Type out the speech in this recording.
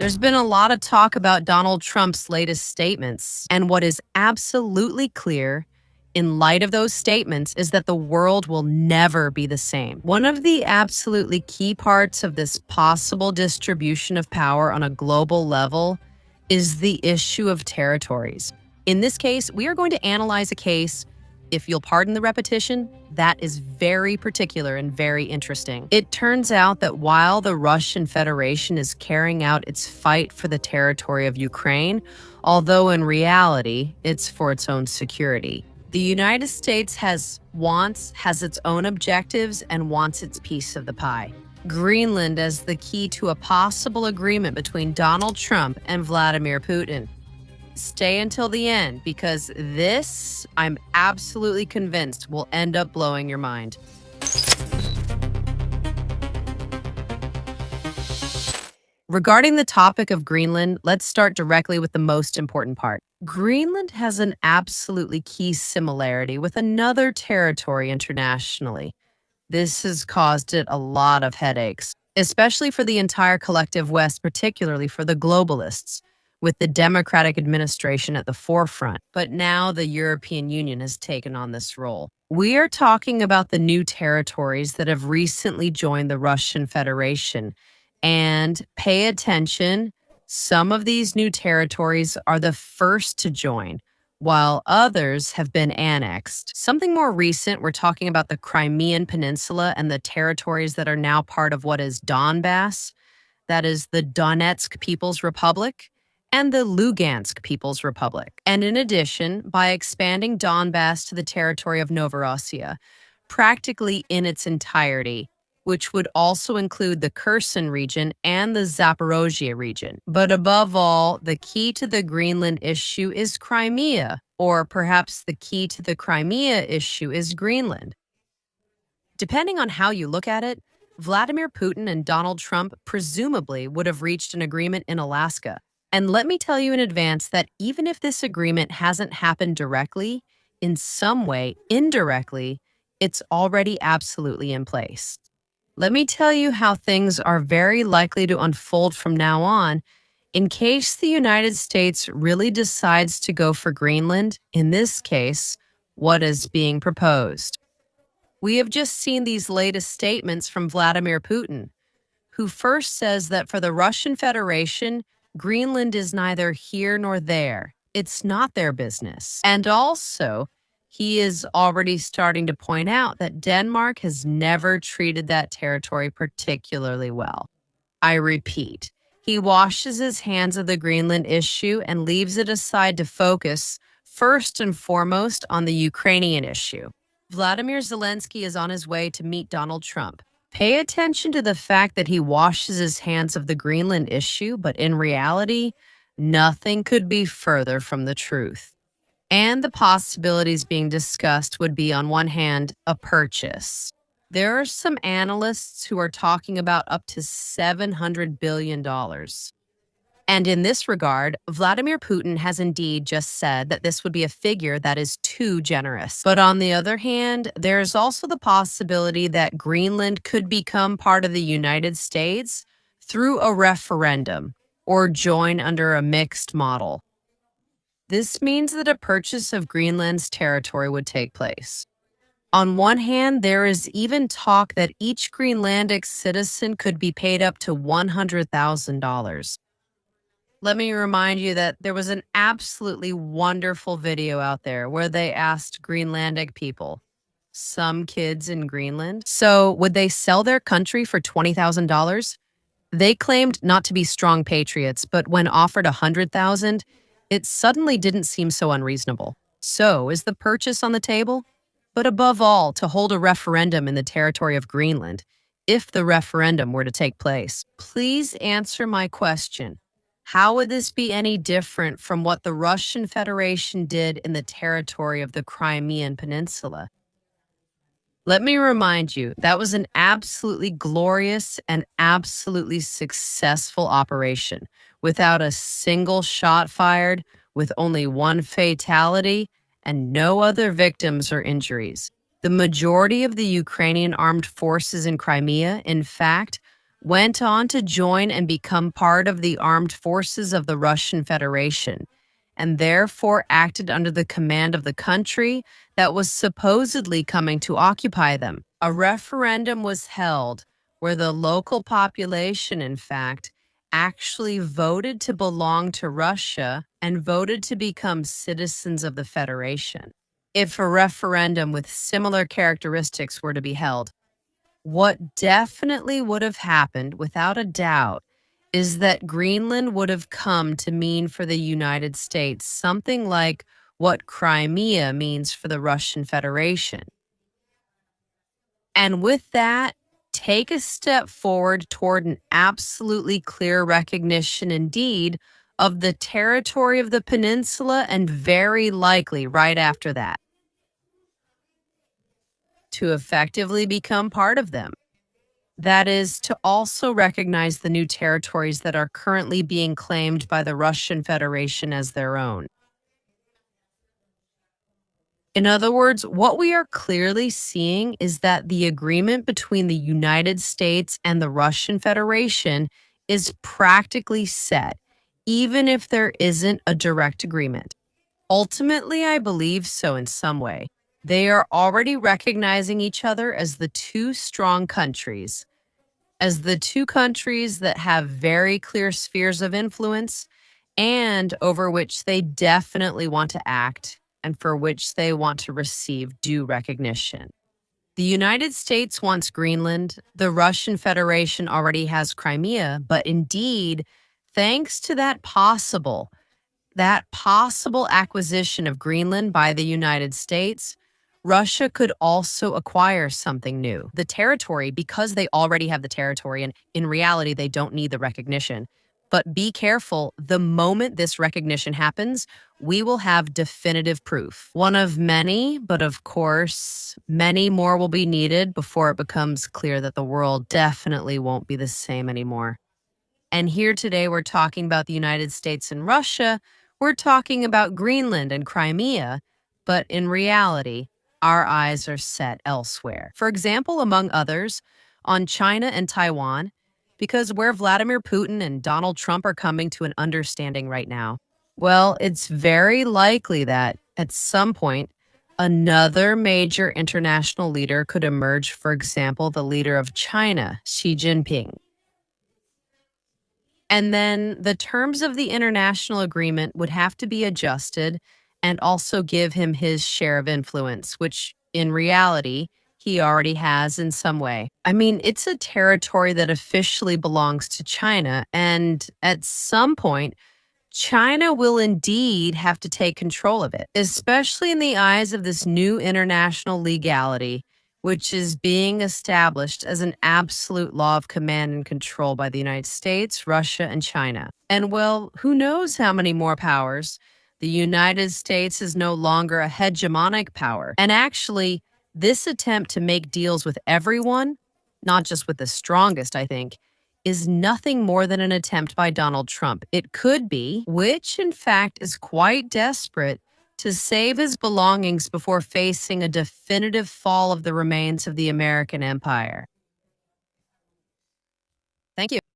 There's been a lot of talk about Donald Trump's latest statements, and what is absolutely clear in light of those statements is that the world will never be the same. One of the absolutely key parts of this possible distribution of power on a global level is the issue of territories. In this case, we are going to analyze a case, if you'll pardon the repetition, that is very particular and very interesting. It turns out that while the Russian Federation is carrying out its fight for the territory of Ukraine, although in reality, it's for its own security. The United States has its own objectives, and wants its piece of the pie. Greenland as the key to a possible agreement between Donald Trump and Vladimir Putin. Stay until the end, because this, I'm absolutely convinced, will end up blowing your mind. Regarding the topic of Greenland, let's start directly with the most important part. Greenland has an absolutely key similarity with another territory internationally. This has caused it a lot of headaches, especially for the entire collective West, particularly for the globalists, with the Democratic administration at the forefront. But now the European Union has taken on this role. We are talking about the new territories that have recently joined the Russian Federation. And pay attention, some of these new territories are the first to join, while others have been annexed. Something more recent, we're talking about the Crimean Peninsula and the territories that are now part of what is Donbass, that is the Donetsk People's Republic, and the Lugansk People's Republic. And in addition, by expanding Donbass to the territory of Novorossiya, practically in its entirety, which would also include the Kherson region and the Zaporozhye region. But above all, the key to the Greenland issue is Crimea, or perhaps the key to the Crimea issue is Greenland. Depending on how you look at it, Vladimir Putin and Donald Trump presumably would have reached an agreement in Alaska. And let me tell you in advance that even if this agreement hasn't happened directly, in some way, indirectly, it's already absolutely in place. Let me tell you how things are very likely to unfold from now on in case the United States really decides to go for Greenland, in this case, what is being proposed. We have just seen these latest statements from Vladimir Putin, who first says that for the Russian Federation, Greenland is neither here nor there. It's not their business. And also, he is already starting to point out that Denmark has never treated that territory particularly well. I repeat, he washes his hands of the Greenland issue and leaves it aside to focus, first and foremost, on the Ukrainian issue. Vladimir Zelensky is on his way to meet Donald Trump. Pay attention to the fact that he washes his hands of the Greenland issue, but in reality, nothing could be further from the truth. And the possibilities being discussed would be, on one hand, a purchase. There are some analysts who are talking about up to $700 billion. And in this regard, Vladimir Putin has indeed just said that this would be a figure that is too generous. But on the other hand, there is also the possibility that Greenland could become part of the United States through a referendum or join under a mixed model. This means that a purchase of Greenland's territory would take place. On one hand, there is even talk that each Greenlandic citizen could be paid up to $100,000. Let me remind you that there was an absolutely wonderful video out there where they asked Greenlandic people, some kids in Greenland, so would they sell their country for $20,000? They claimed not to be strong patriots, but when offered $100,000, it suddenly didn't seem so unreasonable. So, is the purchase on the table? But above all, to hold a referendum in the territory of Greenland, if the referendum were to take place. Please answer my question. How would this be any different from what the Russian Federation did in the territory of the Crimean Peninsula? Let me remind you, that was an absolutely glorious and absolutely successful operation, without a single shot fired, with only one fatality, and no other victims or injuries. The majority of the Ukrainian armed forces in Crimea, in fact, went on to join and become part of the armed forces of the Russian Federation, and therefore acted under the command of the country that was supposedly coming to occupy them. A referendum was held where the local population, in fact, actually voted to belong to Russia and voted to become citizens of the Federation. If a referendum with similar characteristics were to be held, what definitely would have happened, without a doubt, is that Greenland would have come to mean for the United States something like what Crimea means for the Russian Federation. And with that, take a step forward toward an absolutely clear recognition indeed of the territory of the peninsula, and very likely right after that, to effectively become part of them. That is, to also recognize the new territories that are currently being claimed by the Russian Federation as their own. In other words, what we are clearly seeing is that the agreement between the United States and the Russian Federation is practically set, even if there isn't a direct agreement. Ultimately, I believe so in some way. They are already recognizing each other as the two strong countries, as the two countries that have very clear spheres of influence and over which they definitely want to act and for which they want to receive due recognition. The United States wants Greenland. The Russian Federation already has Crimea, but indeed, thanks to that possible acquisition of Greenland by the United States, Russia could also acquire something new, the territory, because they already have the territory, and in reality, they don't need the recognition. But be careful, the moment this recognition happens, we will have definitive proof. One of many, but of course, many more will be needed before it becomes clear that the world definitely won't be the same anymore. And here today, we're talking about the United States and Russia. We're talking about Greenland and Crimea. But in reality, our eyes are set elsewhere. For example, among others, on China and Taiwan, because where Vladimir Putin and Donald Trump are coming to an understanding right now, well, it's very likely that at some point, another major international leader could emerge. For example, the leader of China, Xi Jinping. And then the terms of the international agreement would have to be adjusted and also give him his share of influence, which in reality, he already has in some way. I mean, it's a territory that officially belongs to China. And at some point, China will indeed have to take control of it, especially in the eyes of this new international legality, which is being established as an absolute law of command and control by the United States, Russia, and China. And well, who knows how many more powers? The United States is no longer a hegemonic power. And actually, this attempt to make deals with everyone, not just with the strongest, I think, is nothing more than an attempt by Donald Trump. It could be, which in fact is quite desperate, to save his belongings before facing a definitive fall of the remains of the American empire.